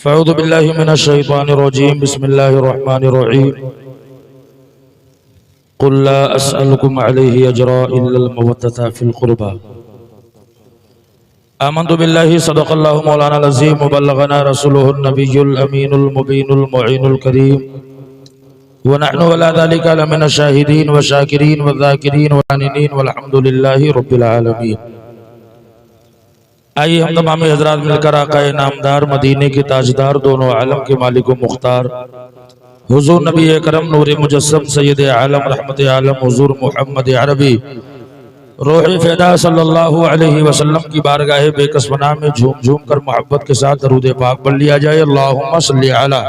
फ़अऊज़ु बिल्लाहि मिनश्शैतानिर्रजीम बिस्मिल्लाहिर्रहमानिर्रहीम क़ुल ला अस्अलुकुम अलैहि अजरा इल्लल मवद्दता फ़िल क़ुरबा आमन्तु बिल्लाहि सदक़ल्लाहु मौलानाल अज़ीम व बल्लगना रसूलुहुन नबियुल अमीनुल मुबीनुल मुईनुल करीम व नहनु अला ज़ालिका लमिनश शाहिदीन व शाकिरीन व ज़ाकिरीन व आनिनीन वल्हम्दुलिल्लाहि रब्बिल आलमीन। आइए हम तमाम हज़रात मिलकर आक़ाए नामदार मदीने के ताजदार दोनों आलम के मालिक व मुख्तार हुज़ूर नबी करम नूर मुजस्सम सैयद आलम रहमत आलम हुज़ूर मुहम्मद अरबी रूह फ़ैदा सल्लल्लाहु अलैहि वसल्लम की बारगाह बेकसबना में झूम झूम कर मोहब्बत के साथ दरूद पाक पढ़ लिया जाए। अल्लाहुम्मा सल्ली अला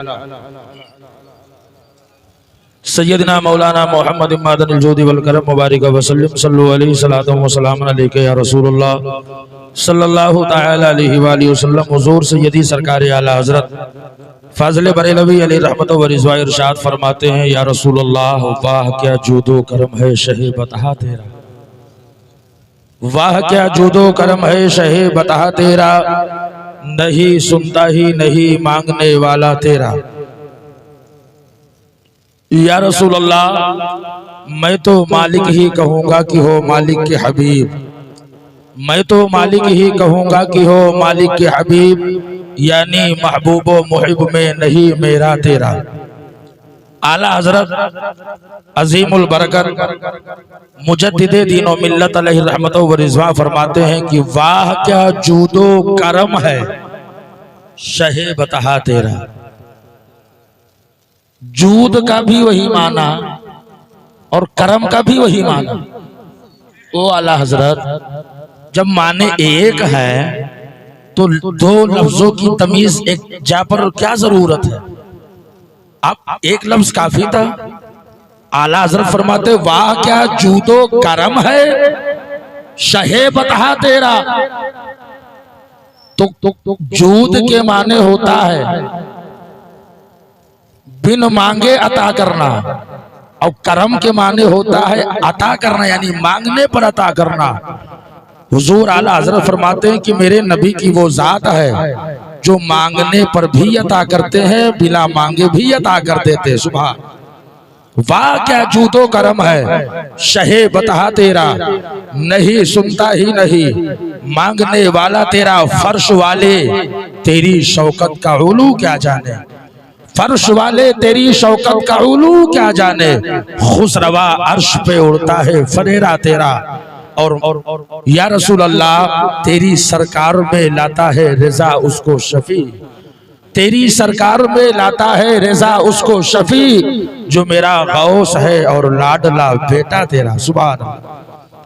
सैयदना मौलाना मोहम्मद इमादनिल जूदी वल करम मुबारक वसल्लम सल्लु अलैहि सलातो व सलाम अलैका या रसूलुल्लाह सल्लल्लाहु तआला अलैहि व सल्लम। हुजूर सैयदी सरकार आला हजरत फाज़िल बरेलवी अलैहि रहमत व रिज़वा इरशाद फरमाते हैं, या रसूलुल्लाह वाह क्या जूदो करम है शहे बता तेरा, वाह क्या जूदो करम है शहे बता तेरा, नहीं सुनता ही नहीं मांगने वाला तेरा। या रसूल अल्लाह मैं तो मालिक ही कहूँगा कि हो मालिक के हबीब, मैं तो मालिक ही कहूँगा कि हो मालिक के हबीब, यानी महबूब व मुहिब में नहीं मेरा तेरा। आला हजरत अजीमुल बरकत मुजद्दिदे दीन व मिल्लत अलैहि रहमत व रिज़वा फरमाते हैं कि वाह क्या जूदो करम है शहे बता तेरा। जूद का भी वही माना और करम का भी वही माना। ओ आला हजरत जब माने एक है तो दो लफ्जों की तमीज एक जा पर क्या जरूरत है, अब एक लफ्ज काफी था। आला हजरत फरमाते वाह क्या जूदो करम है शहे बता तेरा। तो जूद के माने होता है बिन मांगे अता करना, और करम के माने होता है अता करना, यानी मांगने पर अता करना। हुजूर आला हजरत फरमाते हैं कि मेरे नबी की वो जात है जो मांगने पर भी अता करते हैं, बिना मांगे भी अता कर देते। सुभान, वाह क्या जूदो करम है शहे बता तेरा, नहीं सुनता ही नहीं मांगने वाला तेरा। फर्श वाले तेरी शौकत का उलू क्या जाने, फर्श वाले तेरी शौकत का उलू क्या जाने, खुसरवा अर्श पे उड़ता है फरेरा तेरा। और या रसूल अल्लाह तेरी सरकार में लाता है रिजा उसको शफी, तेरी सरकार में लाता है रिजा उसको शफी, जो मेरा गौस है और लाडला बेटा तेरा। सुभान,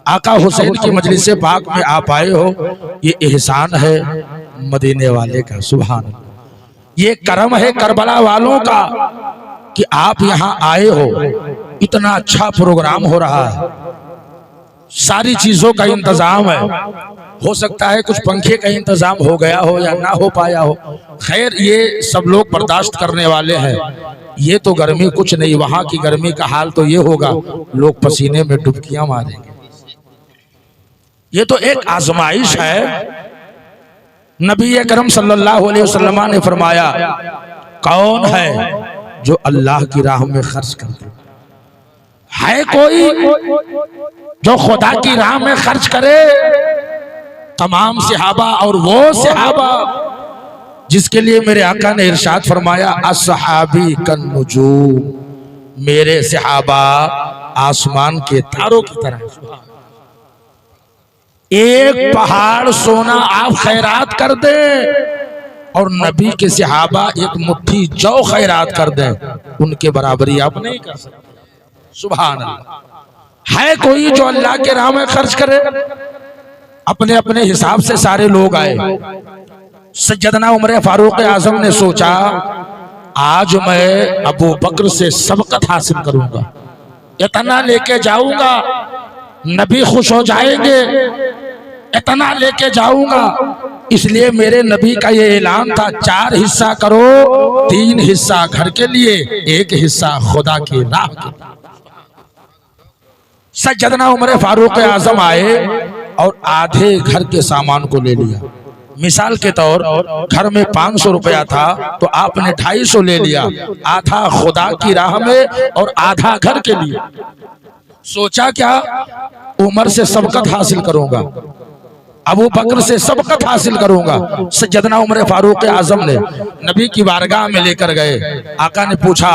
आका हुसैन की मजलिस पाक में आप आए हो, ये एहसान है मदीने वाले का। सुभान, ये करम है करबला वालों का कि आप यहाँ आए हो। इतना अच्छा प्रोग्राम हो रहा है, सारी चीजों का इंतजाम है। हो सकता है कुछ पंखे का इंतजाम हो गया हो या ना हो पाया हो, खैर ये सब लोग बर्दाश्त करने वाले हैं। ये तो गर्मी कुछ नहीं, वहां की गर्मी का हाल तो ये होगा लोग पसीने में डुबकियां मारेंगे। ये तो एक आजमाइश है। नबी करम सल्लल्लाहु अलैहि वसल्लम ने फरमाया, कौन है जो अल्लाह की राह में खर्च करते है, कोई जो खुदा की राह में खर्च करे। तमाम सहाबा और वो सहाबा जिसके लिए मेरे आका ने इरशाद फरमाया, अस्सहाबी कन नुजूम, मेरे सहाबा आसमान के तारों की तरह। एक पहाड़ सोना आप खैरात कर दे और नबी के सहाबा एक मुट्ठी जौ खैरात कर दे, उनके बराबरी आप नहीं कर सकते। सुभान अल्लाह, है कोई जो अल्लाह के राह में खर्च करे। अपने अपने हिसाब से सारे लोग आए। सैयदना उमर फारूक आजम ने सोचा, आज मैं अबू बकर से सबकत हासिल करूंगा, इतना लेके जाऊंगा नबी खुश हो जाएंगे, इतना लेके जाऊंगा। इसलिए मेरे नबी का ये ऐलान था, 4 हिस्सा करो, 3 हिस्सा घर के लिए, 1 हिस्सा खुदा की राह के। सैयदना उमर फारूक आजम आए और आधे घर के सामान को ले लिया, मिसाल के तौर घर में 500 रुपया था तो आपने 250 ले लिया, आधा खुदा की राह में और आधा घर के लिए। सोचा क्या, उमर से सबकत हासिल करूंगा, अबू बकर से सबकत हासिल करूंगा। सैयदना उमर फारूक आजम ने नबी की बारगाह में लेकर गए। आका ने पूछा,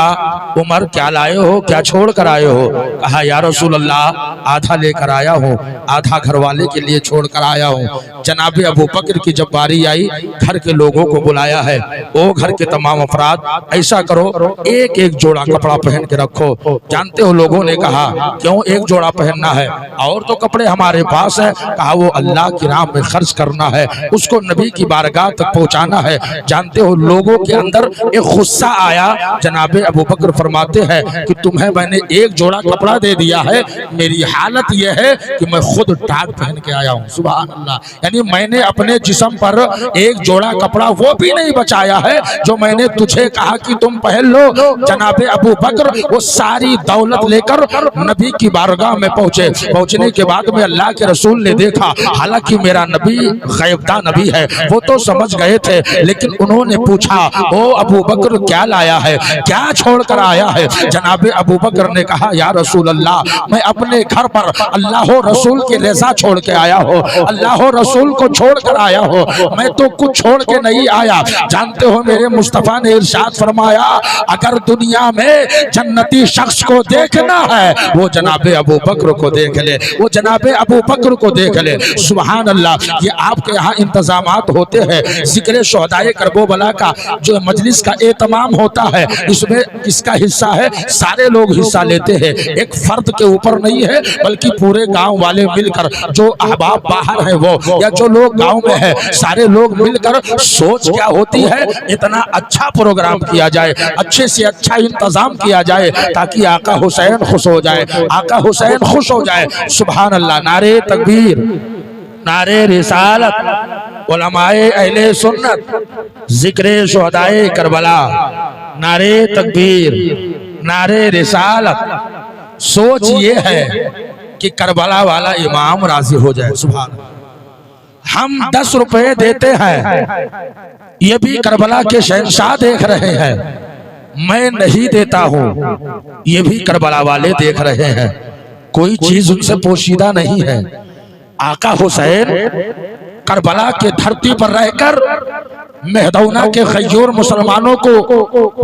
उमर क्या लाए हो, क्या छोड़ कर आए हो? कहा, या रसूल अल्लाह, आधा लेकर आया हूँ, आधा घर वाले के लिए छोड़ कर आया हूँ। जनाबे अबू बकर की जब बारी आई, घर के लोगों को बुलाया है, ओ घर के तमाम अफराद, ऐसा करो एक एक जोड़ा कपड़ा पहन के रखो। जानते हो लोगों ने कहा, क्यों एक जोड़ा पहनना है, और तो कपड़े हमारे पास है। कहा, वो अल्लाह की राह में खर्च करना है, उसको नबी की बारगाह तक पहुंचाना है। जानते हो लोगों के अंदर एक गुस्सा आया। जनाबे अबू बकर फरमाते हैं कि तुम्हें मैंने एक जोड़ा कपड़ा दे दिया है, मेरी हालत यह है कि मैं खुद टाट पहन के आया हूँ। सुभान अल्लाह, यानी मैंने अपने जिस्म पर एक जोड़ा कपड़ा वो भी नहीं बचाया है जो मैंने तुझे कहा कि तुम पहन लो। जनाबे अबू बकर वो सारी दौलत लेकर नबी की बारगाह में पहुंचे। पहुंचने के बाद में अल्लाह के रसूल ने देखा, हालांकि मेरा नबी गैबदा नबी है, वो तो समझ गए थे, लेकिन उन्होंने पूछा, ओ अबू बकर क्या लाया है, क्या छोड़ कर आया है? जनाबे अबू बकर ने कहा, या रसूल अल्लाह, मैं अपने घर पर अल्लाह रसूल की रज़ा छोड़ के आया हो, अल्लाह रसूल को छोड़ कर आया हो, मैं तो कुछ छोड़ के नहीं आया। जानते हो मेरे मुस्तफा ने इरशाद फरमाया, अगर दुनिया में जन्नती शख्स को देखना है वो जनाबे अबू बकर को देख ले, वो जनाबे अबू बकर को देख ले। सुभान अल्लाह। ये आपके यहाँ इंतजामात होते हैं, जिक्र शोहदाए करबला का जो मजलिस का एहतमाम होता है, इसमें किसका हिस्सा है? सारे लोग हिस्सा लेते हैं, एक फर्द के ऊपर नहीं है, बल्कि पूरे गांव वाले मिलकर, जो अहबाब बाहर है वो या जो लोग गांव में है, सारे लोग मिलकर सोच क्या होती है, इतना अच्छा प्रोग्राम किया जाए, अच्छे से अच्छा इंतजाम किया जाए ताकि आका हुसैन खुश हो जाए, आका हुसैन खुश हो जाए। सुभान अल्लाह। नारे तकबीर, नारे रिसालत, उलमाए अहले सुन्नत, जिक्र शुहदाए करबला, नारे तकबीर, नारे रिसालत। सोच ये है कि करबला वाला इमाम राजी हो जाए। सुभान। हम 10 रुपए देते हैं, ये भी करबला के शहंशाह देख रहे हैं, मैं नहीं देता हूं, ये भी करबला वाले देख रहे हैं, कोई चीज उनसे पोशीदा नहीं है। आका हुसैन करबला के धरती पर रहकर मेहदौना के खैयूर मुसलमानों को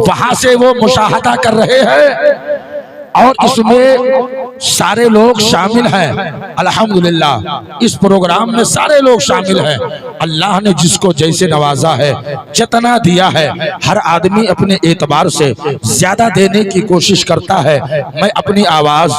वहां से वो मुशाहदा कर रहे हैं और इसमें सारे लोग शामिल हैं। अल्हम्दुलिल्लाह, इस प्रोग्राम में सारे लोग शामिल हैं। अल्लाह ने जिसको जैसे नवाजा है, जितना दिया है, हर आदमी अपने एतबार से ज्यादा देने की कोशिश करता है। मैं अपनी आवाज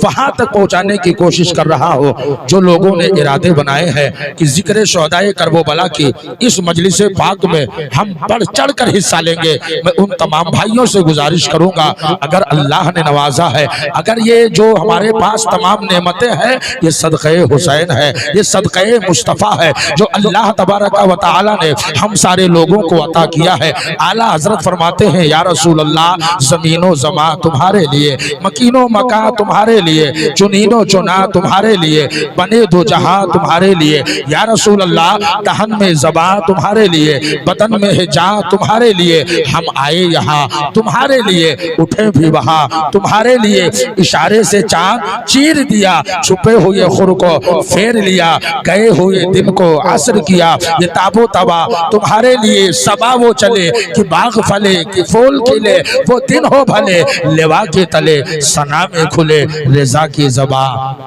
वहां तक पहुंचाने की कोशिश कर रहा हूं। जो लोगों ने इरादे बनाए हैं कि जिक्र शोहदाए करबला की इस मजलिस पाक में हम बढ़ चढ़ कर हिस्सा लेंगे, मैं उन तमाम भाइयों से गुजारिश करूंगा, अगर अल्लाह ने नवाजा है, अगर ये जो हमारे पास तमाम नेमतें हैं, ये सदक़े हुसैन है, ये सदक़े मुस्तफ़ा है, जो अल्लाह तबारक व तआला ने हम सारे लोगों को अता किया है। आला हजरत फरमाते हैं, या रसूल अल्लाह, ज़मीनो ज़मा तुम्हारे लिए, मकीनो मका तुम्हारे लिए, चुनीनो चुना तुम्हारे लिए, बने दो जहां तुम्हारे लिए। या रसूल अल्लाह, दहन में ज़बा तुम्हारे लिए, बदन में है जान तुम्हारे लिए, हम आए यहाँ तुम्हारे लिए, उठे भी वहाँ तुम्हारे लिए, इशारे से चांद चीर दिया, छुपे हुए खुर को फेर लिया, गए हुए दिन को असर किया, ये ताबो तबा तुम्हारे लिए, सबा वो चले कि बाग फले कि फूल खिले, वो दिन हो भले लेवा के तले, सना में खुले रज़ा की ज़बा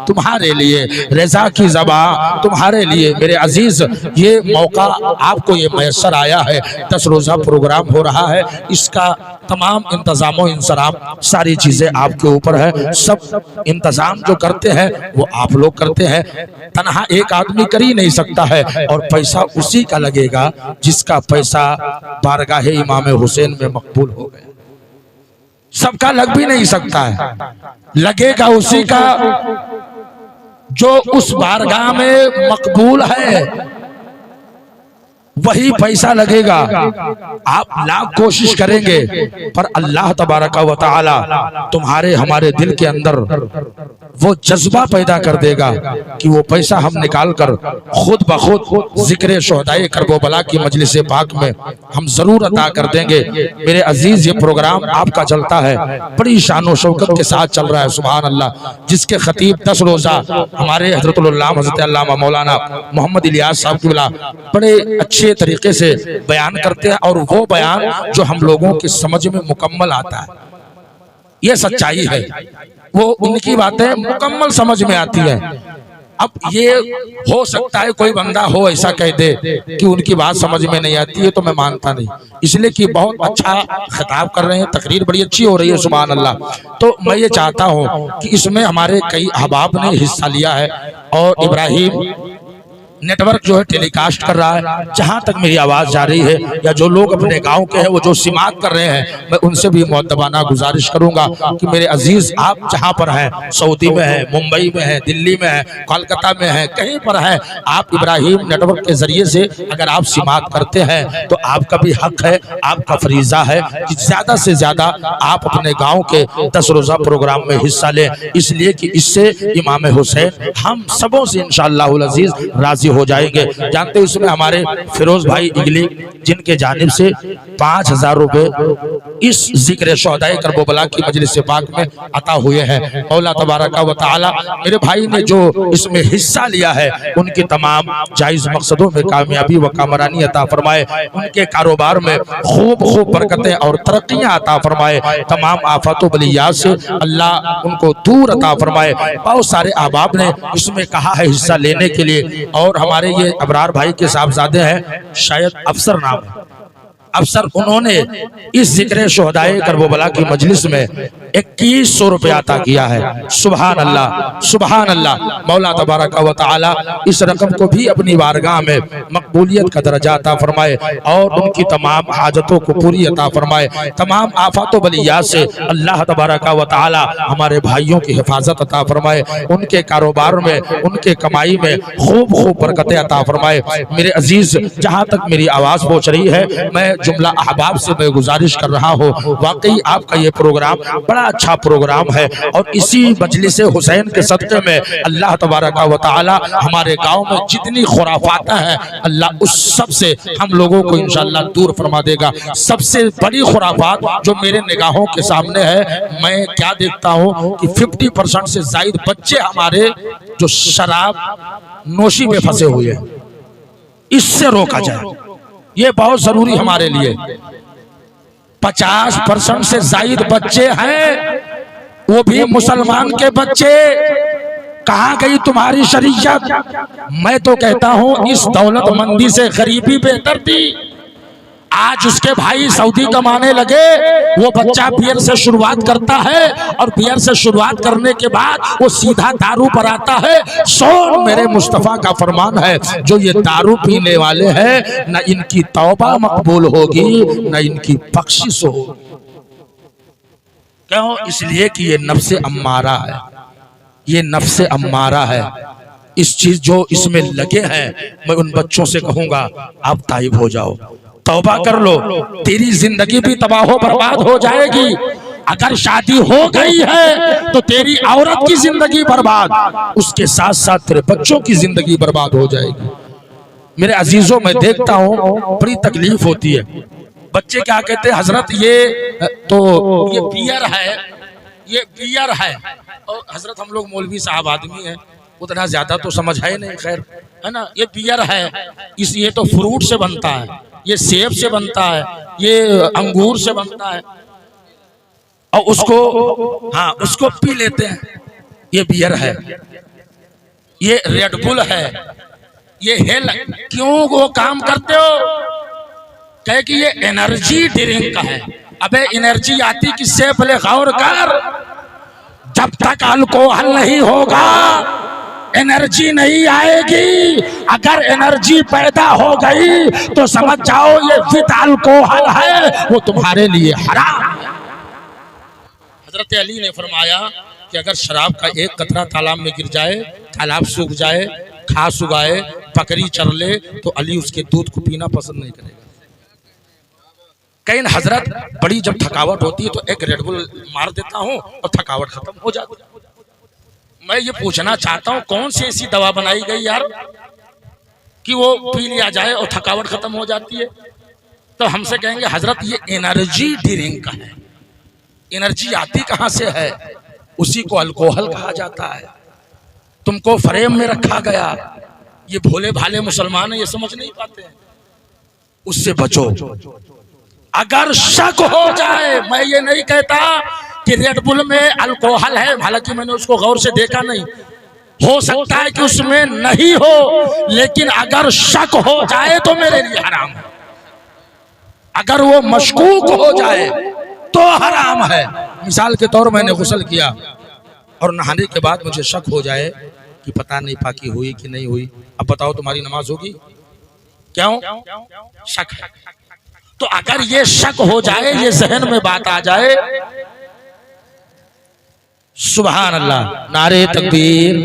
तुम्हारे लिए, रज़ा की ज़बा तुम्हारे लिए। मेरे अजीज, ये मौका आपको ये मैसर आया है, 10 रोज़ा प्रोग्राम हो रहा है, इसका तमाम इंतजाम इंसराम सारी चीजें आपके ऊपर है। सब इंतजाम जो करते हैं वो आप लोग करते हैं, तनहा एक आदमी कर ही नहीं सकता है, और पैसा उसी का लगेगा जिसका पैसा बारगाह इमाम हुसैन में मकबूल हो गया। सबका लग भी नहीं सकता है, लगेगा उसी का जो उस बारगाह में मकबूल है। वही पैसा लगेगा। आप लाख कोशिश करेंगे पर अल्लाह तबारक व तआला तुम्हारे हमारे दिल के अंदर वो जज्बा पैदा कर देगा कि वो पैसा हम निकाल कर खुद ब खुद जिक्र शुहदाए करबला की मजलिस पाक में हम जरूर अता कर देंगे। मेरे अजीज, ये प्रोग्राम आपका चलता है, बड़ी शान शौकत के साथ चल रहा है, सुभान अल्लाह। जिसके खतीब 10 रोजा हमारे हजरत अल्लामा मौलाना मोहम्मद इलियास साहब की बड़े अच्छे तरीके से बयान करते हैं और वो बयान जो हम लोगों की समझ में मुकम्मल आता है, ये सच्चाई है। वो उनकी बातें मुकम्मल समझ में आती हैं। अब ये हो सकता है कोई बंदा हो ऐसा कह दे कि उनकी बात समझ में नहीं आती है, तो मैं मानता नहीं, इसलिए कि बहुत अच्छा खिताब कर रहे हैं, तकरीर बड़ी अच्छी हो रही है, सुभान अल्लाह। तो मैं ये चाहता हूँ कि इसमें हमारे कई अहबाब ने हिस्सा लिया है और इब्राहिम नेटवर्क जो है टेलीकास्ट कर रहा है। जहां तक मेरी आवाज जा रही है या जो लोग अपने गांव के हैं वो जो सिमात कर रहे हैं, मैं उनसे भी मुअद्दबाना गुजारिश करूंगा कि मेरे अजीज, आप जहां पर हैं, सऊदी में है, मुंबई में है, दिल्ली में है, कोलकाता में है, कहीं पर है, आप इब्राहिम नेटवर्क के जरिए से अगर आप सिमात करते हैं तो आपका भी हक है, आपका फरीजा है कि ज्यादा से ज्यादा आप अपने गाँव के 10 रोजा प्रोग्राम में हिस्सा लें, इसलिए कि इससे इमाम हुसैन हम सबों से इंशाअल्लाह अजीज राजी हो जाएंगे। जानते हो इसमें हमारे फिरोज भाई इगली जिनके जानिब से 5000 रुपए इस जिक्र शुहदाए करबला की मजलिस पाक में अता हुए हैं। मौला तबारक व तआला मेरे भाई ने जो इसमें हिस्सा लिया है उनके तमाम जायज मकसदों में कामयाबी व कामरानी अता फरमाए, उनके कारोबार में खूब खूब बरकतें और तरक्कियां अता फरमाए, तमाम आफतों बलियात से अल्लाह उनको दूर अता फरमाए। बहुत सारे अहबाब ने इसमें कहा है हिस्सा लेने के लिए, और हमारे ये अबरार भाई के साहबजादे हैं, शायद अफसर नाम है, अफसर, उन्होंने इस जिक्र शुहदाए करबला की मजलिस में 2100 रुपये अता किया है। सुभान अल्लाह, सुभान अल्लाह। मौला तबारक व तआला इस रकम को भी अपनी बारगाह में मकबूलियत का दर्जा अता फरमाए और उनकी तमाम हाजतों को पूरी अता फरमाए, तमाम आफातों बलियात से अल्लाह तबारक व तआला हमारे भाइयों की हिफाजत अता फरमाए, उनके कारोबार में, उनके कमाई में खूब खूब बरकतें अता फरमाए। मेरे अजीज, जहाँ तक मेरी आवाज़ पहुँच रही है, मैं जुमला अहबाब से मैं गुजारिश कर रहा हूँ, वाकई आपका ये प्रोग्राम बड़ा अच्छा प्रोग्राम है और इसी मजलिस हुसैन के सदक़े में अल्लाह तबारक व तआला हमारे गांव में जितनी खुराफात हैं, अल्लाह उस सब से हम लोगों को इंशाअल्लाह दूर फरमा देगा। सबसे बड़ी खुराफात जो मेरे निगाहों के सामने है, मैं क्या देखता हूँ कि 50% से ज्यादा बच्चे हमारे जो शराब नोशी में फंसे हुए हैं, इससे रोका जाए, ये बहुत जरूरी हमारे लिए। 50% से ज्यादा बच्चे हैं, वो भी मुसलमान के बच्चे। कहाँ गई तुम्हारी शरीयत? मैं तो कहता हूं इस दौलतमंदी से गरीबी बेहतर थी। आज उसके भाई सऊदी कमाने लगे, वो बच्चा बियर से शुरुआत करता है और बियर से शुरुआत करने के बाद वो सीधा दारू पर आता है। सोन मेरे मुस्तफा का फरमान है, जो ये दारू पीने वाले हैं न इनकी तौबा मकबूल होगी न इनकी बख्शिश होगी। क्यों? इसलिए कि ये नफ्से अम्मारा है, ये नफ्से अम्मारा है। इस चीज जो इसमें लगे हैं, मैं उन बच्चों से कहूंगा आप ताइब हो जाओ, तौबा कर लो, तेरी जिंदगी भी तबाह बर्बाद हो जाएगी। अगर शादी हो गई है तो तेरी औरत की जिंदगी बर्बाद, उसके साथ साथ तेरे बच्चों की जिंदगी बर्बाद हो जाएगी। मेरे अजीजों, मैं देखता हूँ बड़ी तकलीफ होती है। बच्चे क्या कहते हैं, हजरत ये तो ये बियर है, ये बियर है। और हजरत हम लोग मौलवी साहब आदमी हैं, उतना ज्यादा तो समझ है नहीं, खैर है ना। ये बियर है, ये तो फ्रूट से बनता है, ये सेब से बनता है, ये अंगूर से बनता है, और उसको हाँ उसको पी लेते हैं। ये बियर है, ये रेडबुल है, ये हेल। क्यों वो काम करते हो? कहे कि ये एनर्जी ड्रिंक है। अबे एनर्जी आती किससे? पहले गौर कर। जब तक अल्कोहल नहीं होगा एनर्जी नहीं आएगी। अगर एनर्जी पैदा हो गई तो समझ जाओ ये विद अल्कोहल है, वो तुम्हारे लिए हराम है। हजरत अली ने फरमाया कि अगर शराब का एक कतरा तालाब में गिर जाए, तालाब सूख जाए, घास उगाए, बकरी चर ले, तो अली उसके दूध को पीना पसंद नहीं करेगा। कहीं हजरत बड़ी जब थकावट होती है तो एक रेड बुल मार देता हूं और थकावट खत्म हो जाती है। मैं ये पूछना चाहता हूं कौन सी ऐसी दवा बनाई गई यार कि वो पी लिया जाए और थकावट खत्म हो जाती है? तो हमसे कहेंगे हजरत ये एनर्जी ड्रिंक है। एनर्जी आती कहां से है? उसी को अल्कोहल कहा जाता है। तुमको फ्रेम में रखा गया। ये भोले भाले मुसलमान ये समझ नहीं पाते हैं। उससे बचो। अगर शक हो जाए, मैं ये नहीं कहता कि रेड बुल में अल्कोहल है, हालांकि मैंने उसको गौर से देखा नहीं, हो सकता है कि उसमें नहीं हो, लेकिन अगर शक हो जाए तो मेरे लिए हराम है। अगर वो मशकूक हो जाए तो हराम है। मिसाल के तौर मैंने गुस्ल किया और नहाने के बाद मुझे शक हो जाए कि पता नहीं पाकी हुई कि नहीं हुई, अब बताओ तुम्हारी नमाज होगी? क्यों? शक है। तो अगर ये शक हो जाए, ये जहन में बात आ जाए, सुभान अल्लाह, नारे तकबीर,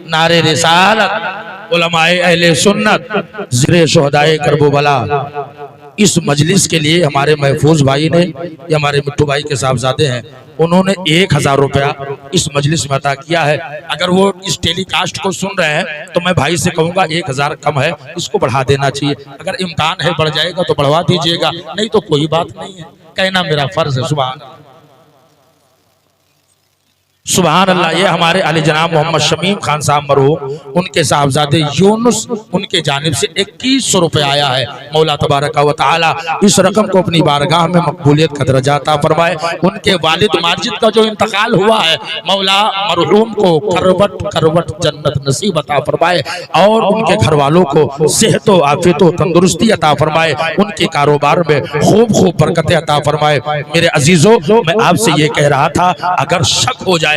नारे रिसालत, उलमाए अहले सुन्नत, ज़िक्र शुहदाए करबला। इस मजलिस के लिए हमारे महफूज भाई ने, ये हमारे मिट्टू भाई के साहबजादे हैं, उन्होंने 1000 रुपया इस मजलिस में अता किया है। अगर वो इस टेलीकास्ट को सुन रहे हैं तो मैं भाई से कहूंगा 1000 कम है, इसको बढ़ा देना चाहिए। अगर इम्कान है बढ़ जाएगा तो बढ़वा दीजिएगा, नहीं तो कोई बात नहीं है, कहना मेरा फर्ज है। सुभान सुभान अल्लाह। ये हमारे अली जनाब मोहम्मद शमीम खान साहब मरहूम, उनके साहबजादे यूनुस, उनके जानिब से 2100 रुपये आया है। मौला तबारक व तआला इस रकम को अपनी बारगाह में मकबूलियत का दर्जा अता फरमाए। उनके वालिद माजिद का जो इंतकाल हुआ है, मौला मरहूम को करवट करवट जन्नत नसीब अता फरमाए और उनके घर वालों को सेहत व आफियत व तंदुरुस्ती अता फरमाए। उनके कारोबार में खूब खूब बरकतें अता फरमाए। मेरे अजीजों, मैं आपसे ये कह रहा था, अगर शक हो जाए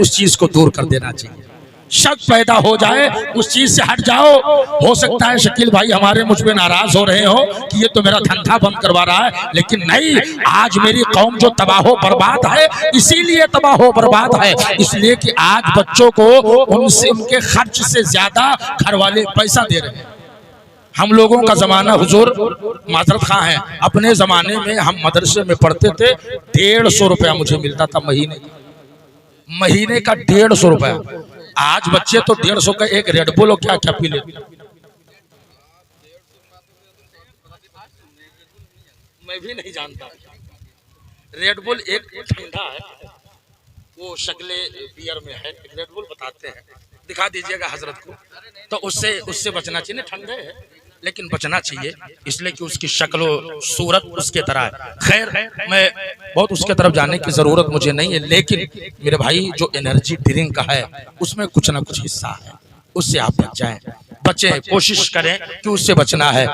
उस चीज को दूर कर देना चाहिए। शक पैदा हो जाए उस चीज से हट जाओ। हो सकता है शकील भाई हमारे मुझ पे नाराज हो रहे हो कि ये तो मेरा धंधा बंद करवा रहा है, लेकिन नहीं, आज मेरी कौम जो तबाहो बर्बाद है, इसीलिए तबाहो बर्बाद है, इसलिए कि आज बच्चों को उनसे उनके खर्च से ज्यादा घर वाले पैसा दे रहे हैं। हम लोगों का जमाना, हुजूर माजरत खां है, अपने जमाने में हम मदरसे में पढ़ते थे, 150 रुपया मुझे मिलता था महीने का 150 रुपया। आज बच्चे तो 150 का एक रेड बुल क्या क्या पी लेते। मैं भी नहीं जानता। रेड बुल एक ठंडा है, वो शक्ले बियर में है, रेड बुल बताते हैं, दिखा दीजिएगा हजरत को। तो उससे बचना चाहिए। ठंडे है लेकिन बचना चाहिए, इसलिए कि उसकी शक्ल सूरत उसके तरह है। खैर, मैं बहुत उसके तरफ जाने की जरूरत मुझे नहीं है, लेकिन मेरे भाई जो एनर्जी ड्रिंक का है उसमें कुछ ना कुछ हिस्सा है, उससे आप बच जाएं, बचें, कोशिश करें कि उससे बचना है।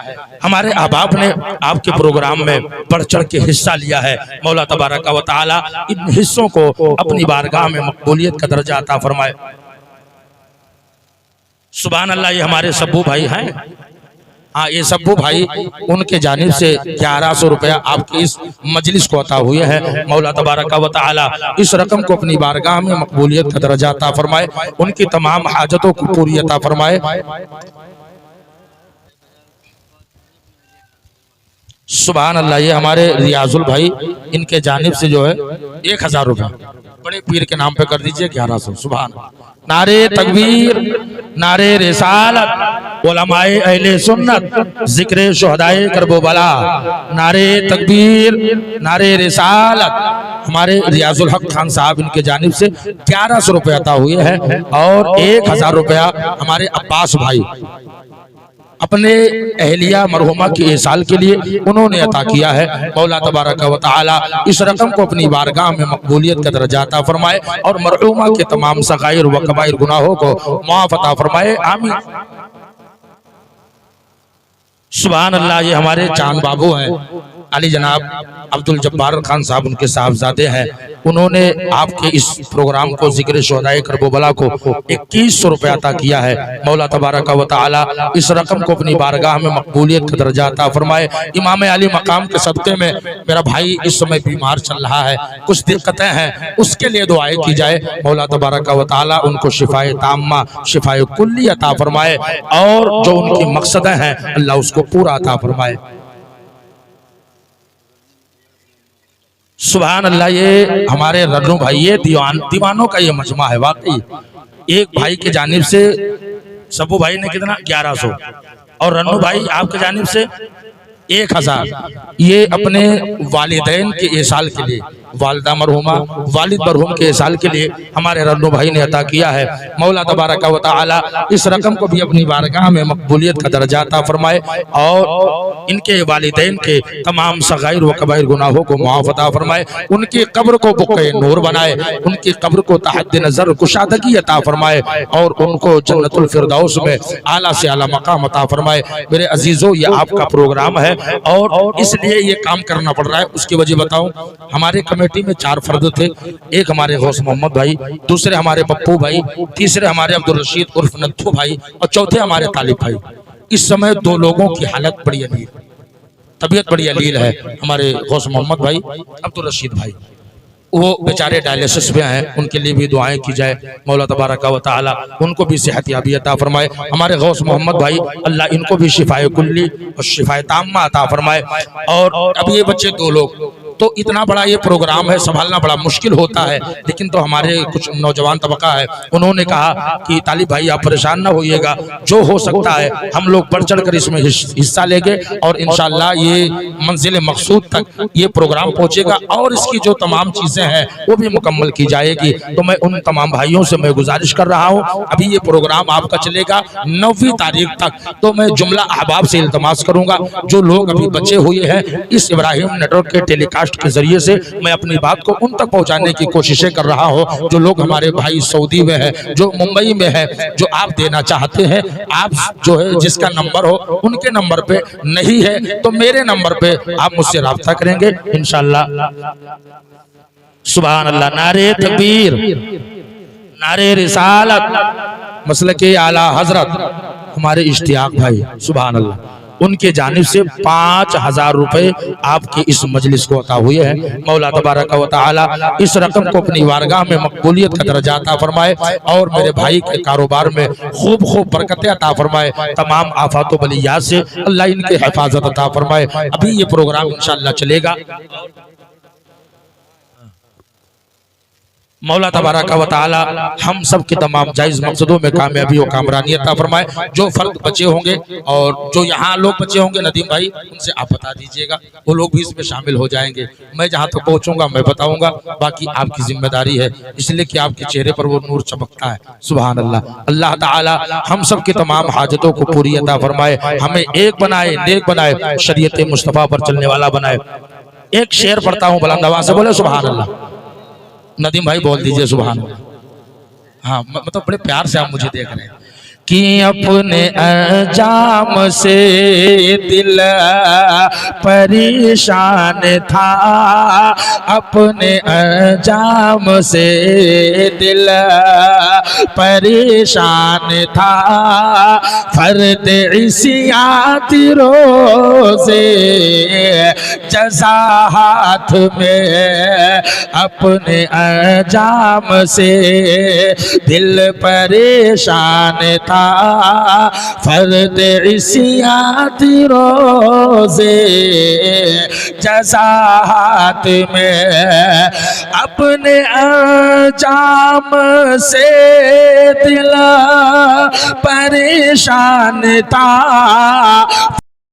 हमारे अहबाब ने आपके प्रोग्राम में बढ़ चढ़ के हिस्सा लिया है। मौला तबारक व तआला इन हिस्सों को अपनी बारगाह में मकबूलियत का दर्जा अता फरमाए। सुभान अल्लाह। ये हमारे सब्बू भाई हैं, हाँ, ये सब्बू भाई, उनके जानिब से 1100 रुपया आपकी इस मजलिस को अता हुए हैं। मौला तबारक व तआला इस रकम को अपनी बारगाह में मकबूलियत का दर्जा अता फरमाए, उनकी तमाम हाजतों को पूरी अता फरमाए। सुभान अल्लाह। ये हमारे रियाजुल भाई, इनके जानिब से जो है 1000 रुपया बड़े पीर के नाम पे कर दीजिए, 1100। सुभान। नारे तकबीर, नारे रिसालत, उलमाए अहले सुन्नत, जिक्र शुहदाए करबला, नारे तकबीर, नारे रिसालत। हमारे रियाजुल हक खान साहब, इनके जानिब से 1100 रुपये अता हुए हैं और 1000 रुपया हमारे अब्बास भाई अपने अहलिया मरहुमा के एहसाल के लिए उन्होंने अता किया है। मौला तबारक व तआला इस रकम को अपनी बारगाह में मकबूलियत का दर्जा अता फरमाए और मरहुमा के तमाम सगाइर व कबाइर गुनाहों को माफ अता फरमाए, आमीन। सुभान अल्लाह। ये हमारे चांद बाबू हैं, अली जनाब अब्दुल जब्बार खान साहब उनके साहबजादे हैं, उन्होंने आपके इस प्रोग्राम को जिक्र शोहदाए करबला को 2100 रुपया अता किया है। मौला तबारक व तआला इस रकम को अपनी बारगाह में मकबूलियत का दर्जा अता फरमाए। इमाम अली मकाम के सदक़े में मेरा भाई इस समय बीमार चल रहा है, कुछ दिक्कतें हैं, उसके लिए दुआएं की जाए। मौला तबारक व तआला उनको शिफाए ताम्मा शिफाए कुल्ली अता फरमाए और जो उनकी मकसदें हैं अल्लाह उसको पूरा अता फरमाए। सुभान अल्लाह। ये हमारे रन्नू भाई, ये दीवानों का ये मजमा है। वाकई एक भाई के जानिब से सबू भाई ने कितना 1100 और रन्नू भाई आपके जानिब से 1000 ये अपने वालिदैन के एसाल के लिए, वालिदा मरहुमा वालिद मरहुम के एसाल के लिए हमारे रन्नू भाई ने अता किया है। मौला तबारक व तआला इस रकम को भी अपनी बारगाह में मकबूलियत का दर्जा अता फरमाए और इनके वालिदैन के तमाम सगाइर व कबाइर गुनाहों को मुआफ़ अता फरमाए। उनकी कब्र को बुक़्क़े नूर बनाए, उनकी कब्र को तहत नज़र कुशादगी अता फरमाए और उनको जन्नतुल फिरदौस में आला से आला मकाम अता फरमाए। मेरे अजीजों, ये आपका प्रोग्राम है और इसलिए ये काम करना पड़ रहा है। उसकी वजह बताऊं, हमारे कमेटी में 4 फर्द थे। एक हमारे गौस मोहम्मद भाई, दूसरे हमारे पप्पू भाई, तीसरे हमारे अब्दुल रशीद उर्फ नत्थू भाई और चौथे हमारे तालिब भाई। इस समय 2 लोगों की हालत बड़ी अलील, तबीयत बड़ी अलील है। हमारे गौस मोहम्मद भाई, अब्दुल रशीद भाई, वो बेचारे डायलिसिस में हैं, उनके लिए भी दुआएं की जाए। मौला तबारक व तआला उनको भी सेहत याबी अता फरमाए। हमारे गौस मोहम्मद भाई, अल्लाह इनको भी शिफाए कुल्ली और शिफाए ताम्मा अता फरमाए। और अब ये बच्चे 2 लोग, तो इतना बड़ा ये प्रोग्राम है, संभालना बड़ा मुश्किल होता है। लेकिन तो हमारे कुछ नौजवान तबका है, उन्होंने कहा कि तालिब भाई आप परेशान ना होइएगा, जो हो सकता है हम लोग बढ़ चढ़ कर इसमें हिस्सा लेंगे और इंशाअल्लाह ये मंजिल मकसूद तक ये प्रोग्राम पहुंचेगा और इसकी जो तमाम चीजें हैं वो भी मुकम्मल की जाएगी। तो मैं उन तमाम भाइयों से मैं गुजारिश कर रहा हूँ, अभी ये प्रोग्राम आपका चलेगा 9वीं तारीख तक, तो मैं जुमला अहबाब से इल्तमास करूंगा जो लोग अभी बचे हुए हैं इस इब्राहिम नेटवर्क के टेलीकास्ट के जरिए से मैं अपनी बात को उन तक पहुंचाने की कोशिशें कर रहा हूं। जो लोग हमारे भाई सऊदी में है, जो मुंबई में है, जो आप देना चाहते हैं, आप जो है जिसका नंबर हो उनके नंबर पे नहीं है तो मेरे नंबर पे आप मुझसे राब्ता करेंगे इंशाअल्लाह। सुभान अल्लाह। नारे तकबीर, नारे रिसालत, मसलके आला हजरत हमारे इश्तियाक भाई, सुभान अल्लाह, उनके जानिब से 5000 रुपए आपकी इस मजलिस को अता हुए हैं। मौला तबारक व तआला इस रकम को अपनी वारगाह में मकबूलियत का दर्जा अता फरमाए और मेरे भाई के कारोबार में खूब खूब बरकतें अता फरमाए। तमाम आफात व बलियात से अल्लाह इनके हिफाजत अता फरमाए। अभी ये प्रोग्राम इंशाअल्लाह चलेगा। मौला तबारक व तआला हम सब के तमाम जायज़ मकसदों में कामयाबी और कामरानी अता फरमाए। जो फर्द बचे होंगे और जो यहाँ लोग बचे होंगे नदीम भाई, उनसे आप बता दीजिएगा, वो लोग भी इसमें शामिल हो जाएंगे। मैं जहाँ तक पहुँचूंगा मैं बताऊंगा, बाकी आपकी जिम्मेदारी है, इसलिए कि आपके चेहरे पर वो नूर चमकता है। सुभान अल्लाह। अल्लाह ताला हम सब के तमाम हाजतों को पूरी अता फरमाए, हमें एक बनाए, नेक बनाए, शरीयत मुस्तफ़ा पर चलने वाला बनाए। एक शेर पढ़ता हूँ, बुलंद आवाज़ से बोले सुभान अल्लाह। नदीम भाई बोल दीजिए सुभान अल्लाह। हाँ, मतलब बड़े प्यार से आप मुझे देख रहे हैं कि अपने अंजाम से दिल परेशान था, अपने अंजाम से दिल परेशान था, फर्द इसियात रोज़े जज़ा हाथ में, अपने अंजाम से दिल परेशान था, फर्द इसियात रोज़े जज़ा हाथ में, अपने अंजाम से दिल परेशान था।